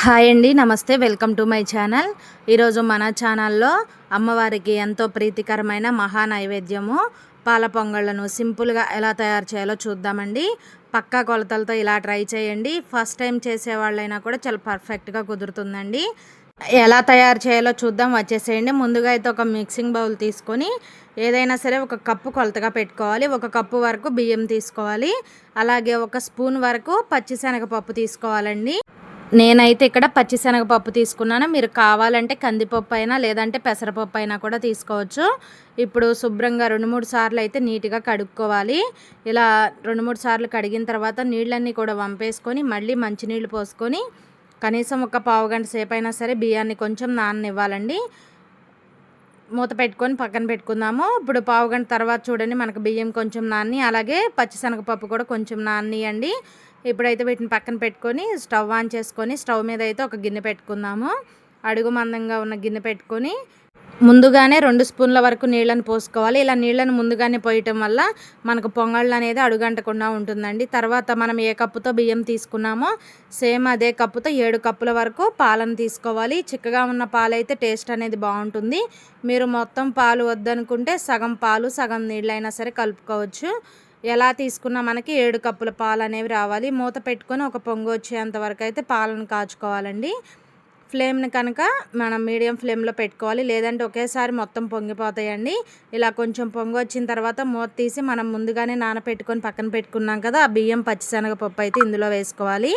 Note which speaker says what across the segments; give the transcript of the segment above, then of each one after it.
Speaker 1: Hi అండి, నమస్తే. Welcome to my channel. ఈరోజు మన ఛానల్లో అమ్మవారికి ఎంతో ప్రీతికరమైన మహా నైవేద్యము పాల పొంగళ్ళను సింపుల్గా ఎలా తయారు చేయాలో చూద్దామండి. పక్కా కొలతలతో ఇలా ట్రై చేయండి. ఫస్ట్ టైం చేసేవాళ్ళైనా కూడా చాలా పర్ఫెక్ట్గా కుదురుతుందండి. ఎలా తయారు చేయాలో చూద్దాం, వచ్చేసేయండి. ముందుగా అయితే ఒక మిక్సింగ్ బౌల్ తీసుకొని ఏదైనా సరే ఒక కప్పు కొలతగా పెట్టుకోవాలి. ఒక కప్పు వరకు బియ్యం తీసుకోవాలి. అలాగే ఒక స్పూన్ వరకు పచ్చిశనగపప్పు తీసుకోవాలండి. నేనైతే ఇక్కడ పచ్చిశనగపప్పు తీసుకున్నాను. మీరు కావాలంటే కందిపప్పు అయినా లేదంటే పెసరపప్పు అయినా కూడా తీసుకోవచ్చు. ఇప్పుడు శుభ్రంగా 2-3 సార్లు అయితే నీట్గా కడుక్కోవాలి. ఇలా 2-3 సార్లు కడిగిన తర్వాత నీళ్ళన్నీ కూడా వంపేసుకొని మళ్ళీ మంచినీళ్ళు పోసుకొని కనీసం ఒక పావు గంట సేపు అయినా సరే బియ్యాన్ని కొంచెం నాననివ్వాలండి. మూత పెట్టుకొని పక్కన పెట్టుకుందాము. ఇప్పుడు పావు గంట తర్వాత చూడండి, మనకు బియ్యం కొంచెం నాని, అలాగే పచ్చిశనగపప్పు కూడా కొంచెం నానియండి. ఇప్పుడైతే వీటిని పక్కన పెట్టుకొని స్టవ్ ఆన్ చేసుకొని స్టవ్ మీద అయితే ఒక గిన్నె పెట్టుకుందాము. అడుగు మందంగా ఉన్న గిన్నె పెట్టుకొని ముందుగానే 2 స్పూన్ల వరకు నీళ్ళని పోసుకోవాలి. ఇలా నీళ్ళని ముందుగానే పోయటం వల్ల మనకు పొంగళ్ళు అనేది అడుగంటకుండా ఉంటుందండి. తర్వాత మనం ఏ కప్పుతో బియ్యం తీసుకున్నామో సేమ్ అదే కప్పుతో 7 కప్పుల వరకు పాలను తీసుకోవాలి. చిక్కగా ఉన్న పాలు అయితే టేస్ట్ అనేది బాగుంటుంది. మీరు మొత్తం పాలు వద్దనుకుంటే సగం పాలు సగం నీళ్ళైనా సరే కలుపుకోవచ్చు. ఎలా తీసుకున్నా మనకి 7 కప్పుల పాలు అనేవి రావాలి. మూత పెట్టుకొని ఒక పొంగు వచ్చేంత వరకు అయితే పాలను కాచుకోవాలండి. ఫ్లేమ్ని కనుక మనం మీడియం ఫ్లేమ్లో పెట్టుకోవాలి, లేదంటే ఒకేసారి మొత్తం పొంగిపోతాయండి. ఇలా కొంచెం పొంగు వచ్చిన తర్వాత మూత తీసి మనం ముందుగానే నానపెట్టుకొని పక్కన పెట్టుకున్నాం కదా, ఆ బియ్యం పచ్చిశనగపప్పు అయితే ఇందులో వేసుకోవాలి.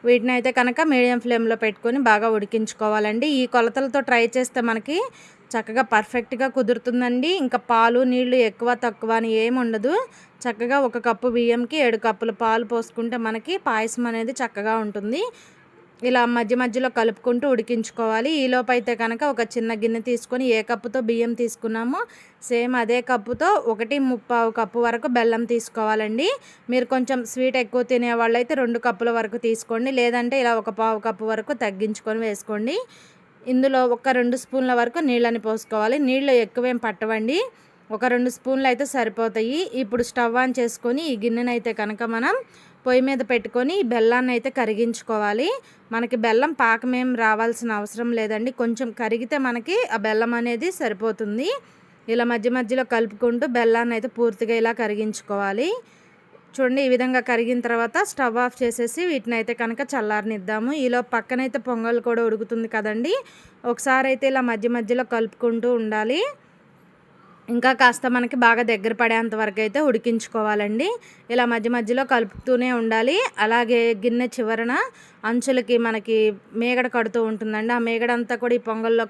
Speaker 1: వీటిని అయితే కనుక మీడియం ఫ్లేమ్లో పెట్టుకొని బాగా ఉడికించుకోవాలండి. ఈ కొలతలతో ట్రై చేస్తే మనకి చక్కగా పర్ఫెక్ట్గా కుదురుతుందండి. ఇంకా పాలు నీళ్లు ఎక్కువ తక్కువ అని ఏమి ఉండదు. చక్కగా ఒక కప్పు బియ్యంకి 7 కప్పుల పాలు పోసుకుంటే మనకి పాయసం అనేది చక్కగా ఉంటుంది. ఇలా మధ్య మధ్యలో కలుపుకుంటూ ఉడికించుకోవాలి. ఈలోపు అయితే కనుక ఒక చిన్న గిన్నె తీసుకొని ఏ కప్పుతో బియ్యం తీసుకున్నామో సేమ్ అదే కప్పుతో 1/3 కప్పు వరకు బెల్లం తీసుకోవాలండి. మీరు కొంచెం స్వీట్ ఎక్కువ తినేవాళ్ళు అయితే 2 కప్పుల వరకు తీసుకోండి, లేదంటే ఇలా 1/4 కప్పు వరకు తగ్గించుకొని వేసుకోండి. ఇందులో ఒక 2 స్పూన్ల వరకు నీళ్ళని పోసుకోవాలి. నీళ్ళు ఎక్కువేం పట్టవండి, ఒక 2 స్పూన్లు అయితే సరిపోతాయి. ఇప్పుడు స్టవ్ ఆన్ చేసుకొని ఈ గిన్నెను అయితే కనుక మనం పొయ్యి మీద పెట్టుకొని బెల్లాన్ని అయితే కరిగించుకోవాలి. మనకి బెల్లం పాకమేం రావాల్సిన అవసరం లేదండి, కొంచెం కరిగితే మనకి ఆ బెల్లం అనేది సరిపోతుంది. ఇలా మధ్య మధ్యలో కలుపుకుంటూ బెల్లాన్ని అయితే పూర్తిగా ఇలా కరిగించుకోవాలి. చూడండి, ఈ విధంగా కరిగిన తర్వాత స్టవ్ ఆఫ్ చేసేసి వీటిని అయితే కనుక చల్లారనిద్దాము. ఈలో పక్కనైతే పొంగల్ కూడా ఉడుకుతుంది కదండి. ఒకసారి అయితే ఇలా మధ్య మధ్యలో కలుపుకుంటూ ఉండాలి. ఇంకా కాస్త మనకి బాగా దగ్గర పడేంత వరకు అయితే ఉడికించుకోవాలండి. ఇలా మధ్య మధ్యలో కలుపుతూనే ఉండాలి. అలాగే గిన్నె చివరన అంచులకి మనకి మేగడ కడుతూ ఉంటుందండి. ఆ మేగడంతా కూడా ఈ పొంగల్లో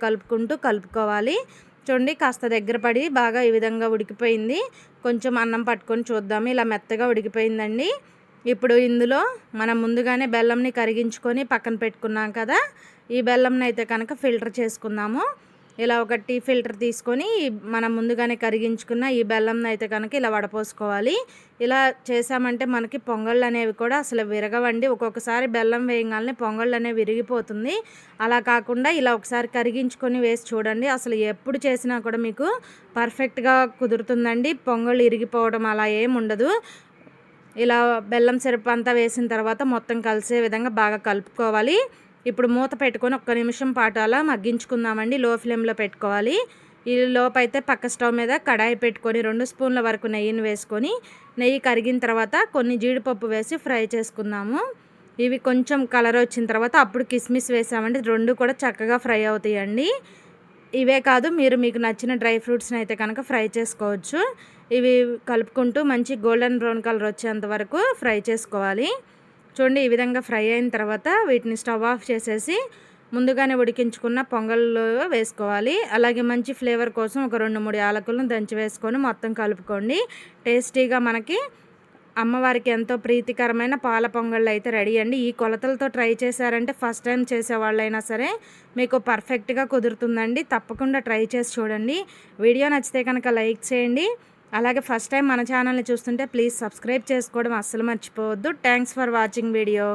Speaker 1: కలుపుకోవాలి. చూడండి, కాస్త దగ్గర పడి బాగా ఈ విధంగా ఉడికిపోయింది. కొంచెం అన్నం పట్టుకొని చూద్దాము. ఇలా మెత్తగా ఉడికిపోయిందండి. ఇప్పుడు ఇందులో మనం ముందుగానే బెల్లంని కరిగించుకొని పక్కన పెట్టుకున్నాం కదా, ఈ బెల్లంని అయితే కనుక ఫిల్టర్ చేసుకుందాము. ఇలా ఒక టీ ఫిల్టర్ తీసుకొని మనం ముందుగానే కరిగించుకున్న ఈ బెల్లంని అయితే కనుక ఇలా వడపోసుకోవాలి. ఇలా చేసామంటే మనకి పొంగళ్ళు అనేవి కూడా అసలు విరగవండి. ఒక్కొక్కసారి బెల్లం వేయగానే పొంగళ్ళు అనేవి విరిగిపోతుంది. అలా కాకుండా ఇలా ఒకసారి కరిగించుకొని వేసి చూడండి, అసలు ఎప్పుడు చేసినా కూడా మీకు పర్ఫెక్ట్గా కుదురుతుందండి. పొంగళ్ళు ఇరిగిపోవడం అలా ఏమి ఉండదు. ఇలా బెల్లం సిరప్ అంతా వేసిన తర్వాత మొత్తం కలిసే విధంగా బాగా కలుపుకోవాలి. ఇప్పుడు మూత పెట్టుకొని 1 నిమిషం పాటు అలా మగ్గించుకుందామండి. లో ఫ్లేమ్లో పెట్టుకోవాలి. ఈ లోపు అయితే పక్క స్టవ్ మీద కడాయి పెట్టుకొని 2 స్పూన్ల వరకు నెయ్యిని వేసుకొని నెయ్యి కరిగిన తర్వాత కొన్ని జీడిపప్పు వేసి ఫ్రై చేసుకుందాము. ఇవి కొంచెం కలర్ వచ్చిన తర్వాత అప్పుడు కిస్మిస్ వేసామంటే 2 కూడా చక్కగా ఫ్రై అవుతాయండి. ఇవే కాదు, మీకు నచ్చిన డ్రై ఫ్రూట్స్ని అయితే కనుక ఫ్రై చేసుకోవచ్చు. ఇవి కలుపుకుంటూ మంచి గోల్డెన్ బ్రౌన్ కలర్ వచ్చేంత వరకు ఫ్రై చేసుకోవాలి. చూడండి, ఈ విధంగా ఫ్రై అయిన తర్వాత వీటిని స్టవ్ ఆఫ్ చేసేసి ముందుగానే ఉడికించుకున్న పొంగల్లో వేసుకోవాలి. అలాగే మంచి ఫ్లేవర్ కోసం ఒక 2-3 యాలకులను దంచి వేసుకొని మొత్తం కలుపుకోండి. టేస్టీగా మనకి అమ్మవారికి ఎంతో ప్రీతికరమైన పాల పొంగళ్ళు అయితే రెడీ అండి. ఈ కొలతలతో ట్రై చేశారంటే ఫస్ట్ టైం చేసేవాళ్ళైనా సరే మీకు పర్ఫెక్ట్గా కుదురుతుందండి. తప్పకుండా ట్రై చేసి చూడండి. వీడియో నచ్చితే కనుక లైక్ చేయండి. అలాగే ఫస్ట్ టైం మన ఛానల్ని చూస్తుంటే ప్లీజ్ సబ్స్క్రైబ్ చేసుకోవడం అస్సలు మర్చిపోవద్దు. Thanks for watching video.